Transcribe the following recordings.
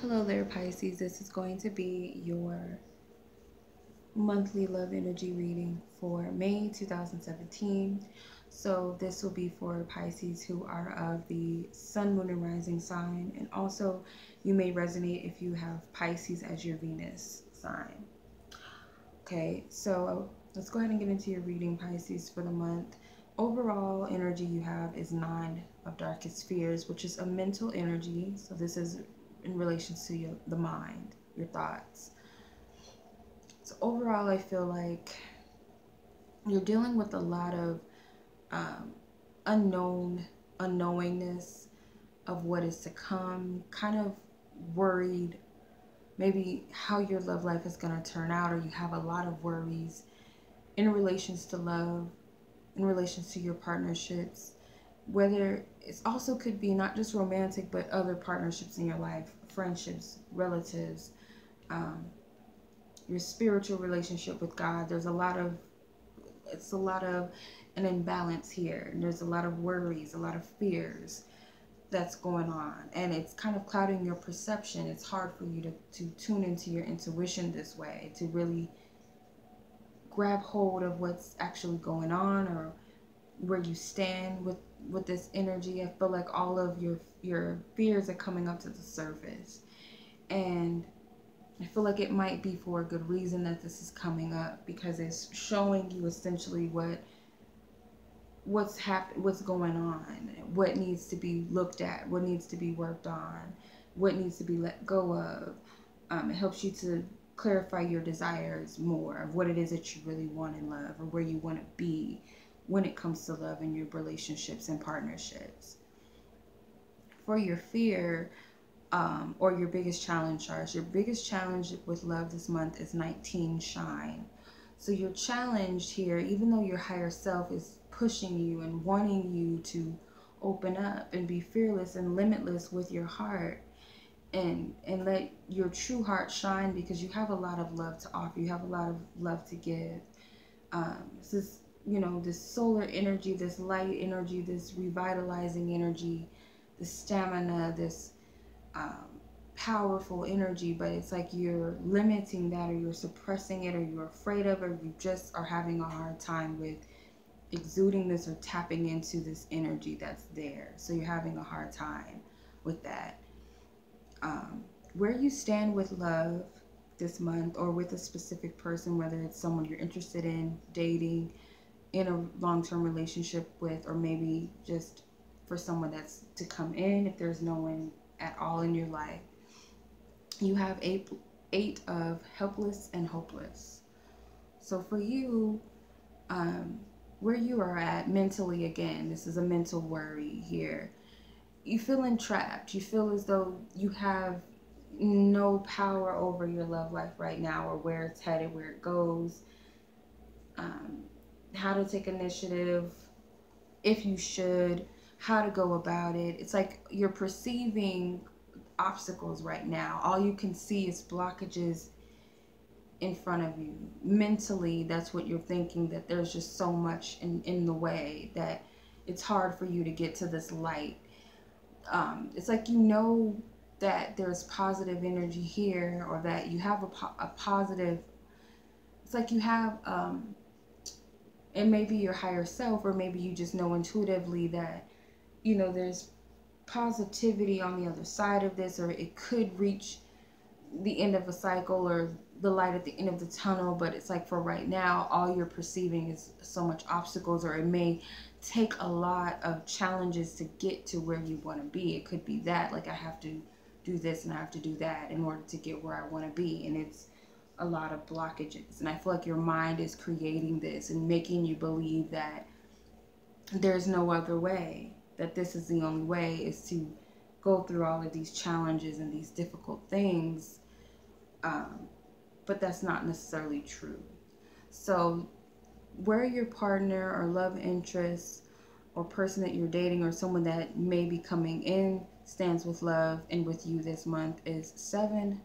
Hello there, Pisces. This is going to be your monthly love energy reading for May 2017. So this will be for Pisces who are of the Sun, Moon, and Rising sign. And also you may resonate if you have Pisces as your Venus sign. Okay, so let's go ahead and get into your reading, Pisces, for the month. Overall energy you have is 9 of Darkest Fears, which is a mental energy. So this is in relation to the mind, your thoughts. So overall, I feel like you're dealing with a lot of unknowingness of what is to come, kind of worried maybe how your love life is going to turn out, or you have a lot of worries in relations to love, in relations to your partnerships, whether it also could be not just romantic, but other partnerships in your life, friendships, relatives, your spiritual relationship with God. It's a lot of an imbalance here. And there's a lot of worries, a lot of fears that's going on. And it's kind of clouding your perception. It's hard for you to tune into your intuition this way, to really grab hold of what's actually going on or where you stand with this energy. I feel like all of your fears are coming up to the surface. And I feel like it might be for a good reason that this is coming up, because it's showing you essentially what's going on, what needs to be looked at, what needs to be worked on, what needs to be let go of. It helps you to clarify your desires more of what it is that you really want in love, or where you want to be when it comes to love and your relationships and partnerships. For your fear, or your biggest challenge, your biggest challenge with love this month is 19 shine. So you're challenged here, even though your higher self is pushing you and wanting you to open up and be fearless and limitless with your heart, and let your true heart shine, because you have a lot of love to offer. You have a lot of love to give. This is, this solar energy, this light energy, this revitalizing energy, this stamina, this powerful energy, but it's like you're limiting that, or you're suppressing it, or you're afraid of it, or you just are having a hard time with exuding this or tapping into this energy that's there. So you're having a hard time with that. Where you stand with love this month, or with a specific person, whether it's someone you're interested in dating, in a long-term relationship with, or maybe just for someone that's to come in, if there's no one at all in your life, you have eight of helpless and hopeless. So for you, where you are at mentally, again, this is a mental worry here. You feel entrapped. You feel as though you have no power over your love life right now, or where it's headed, where it goes, how to take initiative, if you should, how to go about it. It's like you're perceiving obstacles right now. All you can see is blockages in front of you. Mentally, that's what you're thinking, that there's just so much in the way that it's hard for you to get to this light. It's like that there's positive energy here, or that you have a positive, it's like you have, it may be your higher self, or maybe you just know intuitively that, there's positivity on the other side of this, or it could reach the end of a cycle, or the light at the end of the tunnel. But it's like for right now, all you're perceiving is so much obstacles, or it may take a lot of challenges to get to where you want to be. It could be that, like, I have to do this and I have to do that in order to get where I want to be, and it's a lot of blockages. And I feel like your mind is creating this and making you believe that there's no other way, that this is the only way, is to go through all of these challenges and these difficult things. But that's not necessarily true. So where your partner or love interest or person that you're dating, or someone that may be coming in, stands with love and with you this month is the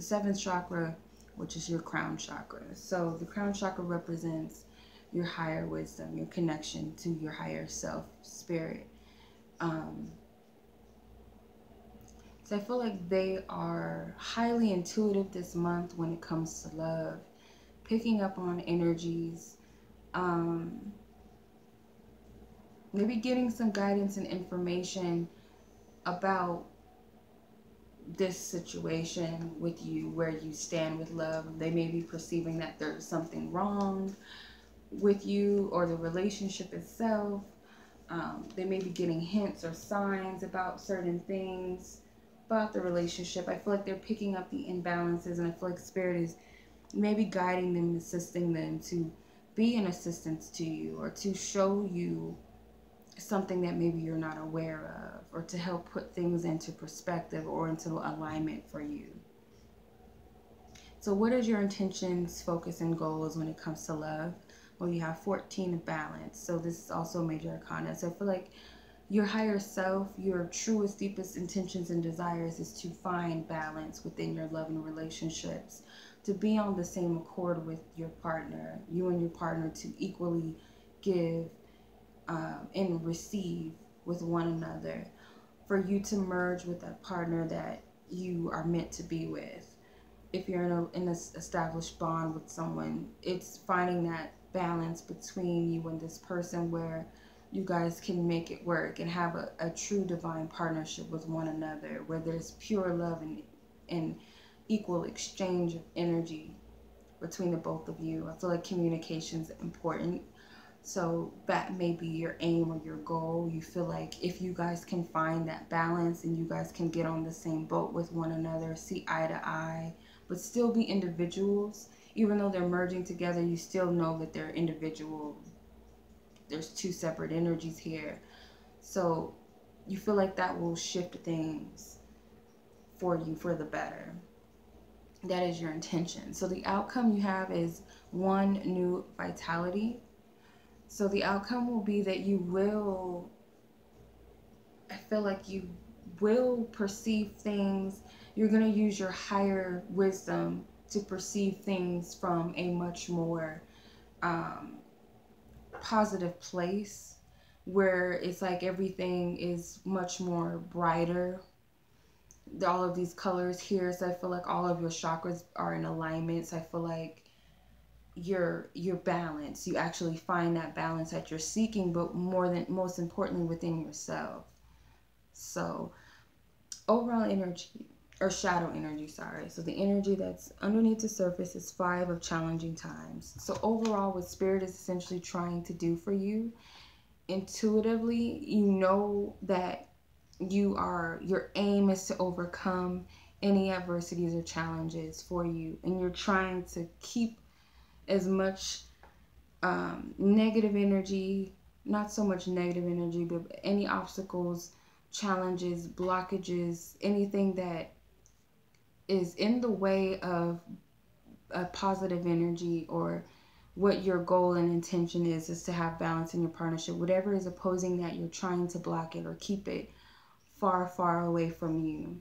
seventh chakra, which is your crown chakra. So the crown chakra represents your higher wisdom, your connection to your higher self, spirit. So I feel like they are highly intuitive this month when it comes to love, picking up on energies, um, maybe getting some guidance and information about this situation with you, where you stand with love. They may be perceiving that there's something wrong with you or the relationship itself. They may be getting hints or signs about certain things about the relationship. I feel like they're picking up the imbalances, and I feel like Spirit is maybe guiding them, assisting them to be an assistance to you, or to show you something that maybe you're not aware of, or to help put things into perspective or into alignment for you. So what is your intentions, focus, and goals when it comes to love? Well, you have 14 of balance. So this is also a major arcana. So I feel like your higher self, your truest, deepest intentions and desires is to find balance within your love and relationships, to be on the same accord with your partner, you and your partner to equally give and receive with one another, for you to merge with that partner that you are meant to be with. If you're in an established bond with someone, it's finding that balance between you and this person where you guys can make it work and have a true divine partnership with one another, where there's pure love and equal exchange of energy between the both of you. I feel like communication is important. So that may be your aim or your goal. You feel like if you guys can find that balance and you guys can get on the same boat with one another, see eye to eye, but still be individuals, even though they're merging together, you still know that they're individual. There's two separate energies here. So you feel like that will shift things for you for the better. That is your intention. So the outcome you have is one, new vitality. So the outcome will be that you will, I feel like you will perceive things. You're going to use your higher wisdom to perceive things from a much more positive place, where it's like everything is much more brighter. All of these colors here, so I feel like all of your chakras are in alignment. So I feel like your balance, you actually find that balance that you're seeking, but most importantly within yourself. So overall energy, or shadow energy, sorry. So the energy that's underneath the surface is 5 of challenging times. So overall, what Spirit is essentially trying to do for you, intuitively, you know that your aim is to overcome any adversities or challenges for you, and you're trying to keep as much negative energy, not so much negative energy, but any obstacles, challenges, blockages, anything that is in the way of a positive energy, or what your goal and intention is to have balance in your partnership. Whatever is opposing that, you're trying to block it or keep it far, far away from you.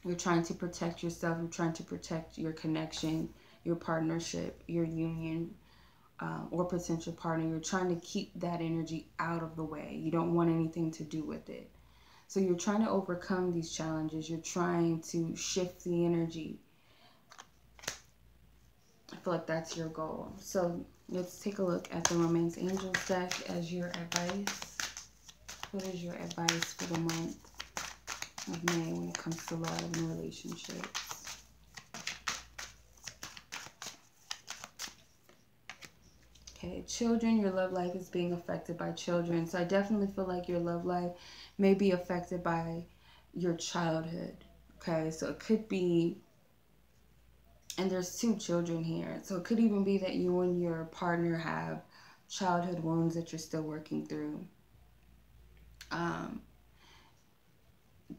You're trying to protect yourself. You're trying to protect your connection, your partnership, your union, or potential partner. You're trying to keep that energy out of the way. You don't want anything to do with it. So you're trying to overcome these challenges. You're trying to shift the energy. I feel like that's your goal. So let's take a look at the Romance Angels deck as your advice. What is your advice for the month of May when it comes to love and relationships? Okay, children, your love life is being affected by children. So I definitely feel like your love life may be affected by your childhood. Okay, so it could be, and there's 2 children here. So it could even be that you and your partner have childhood wounds that you're still working through.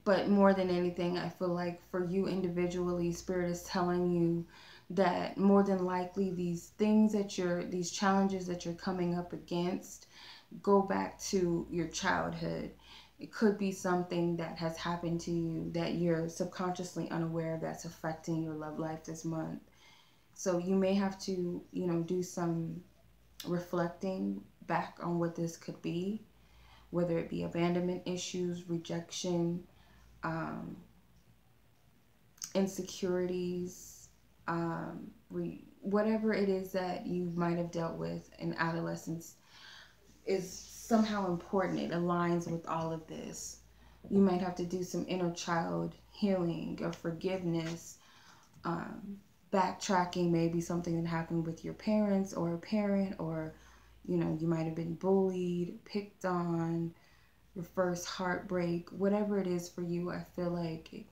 But more than anything, I feel like for you individually, Spirit is telling you that more than likely these challenges that you're coming up against go back to your childhood. It could be something that has happened to you that you're subconsciously unaware of, that's affecting your love life this month. So you may have to, do some reflecting back on what this could be, whether it be abandonment issues, rejection, insecurities, whatever it is that you might have dealt with in adolescence is somehow important. It aligns with all of this. You might have to do some inner child healing or forgiveness, um, backtracking, maybe something that happened with your parents or a parent, or you might have been bullied, picked on, your first heartbreak, whatever it is for you. I feel like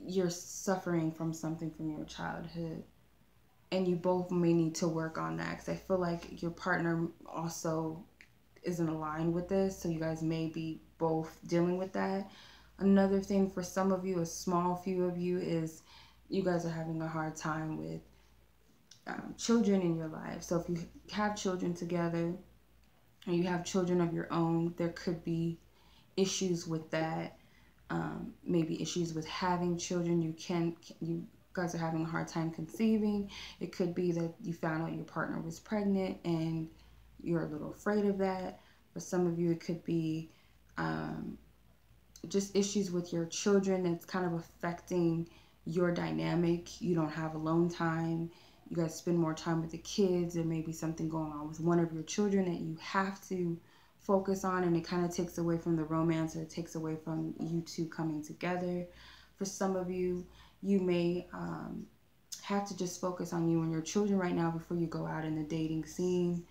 you're suffering from something from your childhood, and you both may need to work on that, because I feel like your partner also isn't aligned with this, so you guys may be both dealing with that. Another thing for some of you, a small few of you, is you guys are having a hard time with children in your life. So if you have children together and you have children of your own, there could be issues with that. Maybe issues with having children. You guys are having a hard time conceiving. It could be that you found out your partner was pregnant and you're a little afraid of that. For some of you, it could be just issues with your children that's kind of affecting your dynamic. You don't have alone time. You guys spend more time with the kids. There may be something going on with one of your children that you have to focus on, and it kind of takes away from the romance, or it takes away from you two coming together. For some of you, you may have to just focus on you and your children right now before you go out in the dating scene.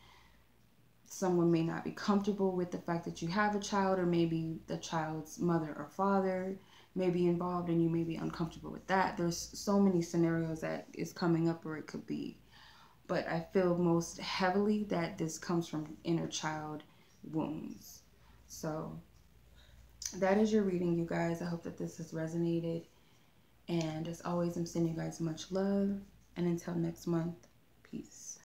Someone may not be comfortable with the fact that you have a child, or maybe the child's mother or father may be involved and you may be uncomfortable with that. There's so many scenarios that is coming up, or it could be. But I feel most heavily that this comes from inner child wounds. So that is your reading, you guys. I hope that this has resonated. And as always, I'm sending you guys much love. And until next month, peace.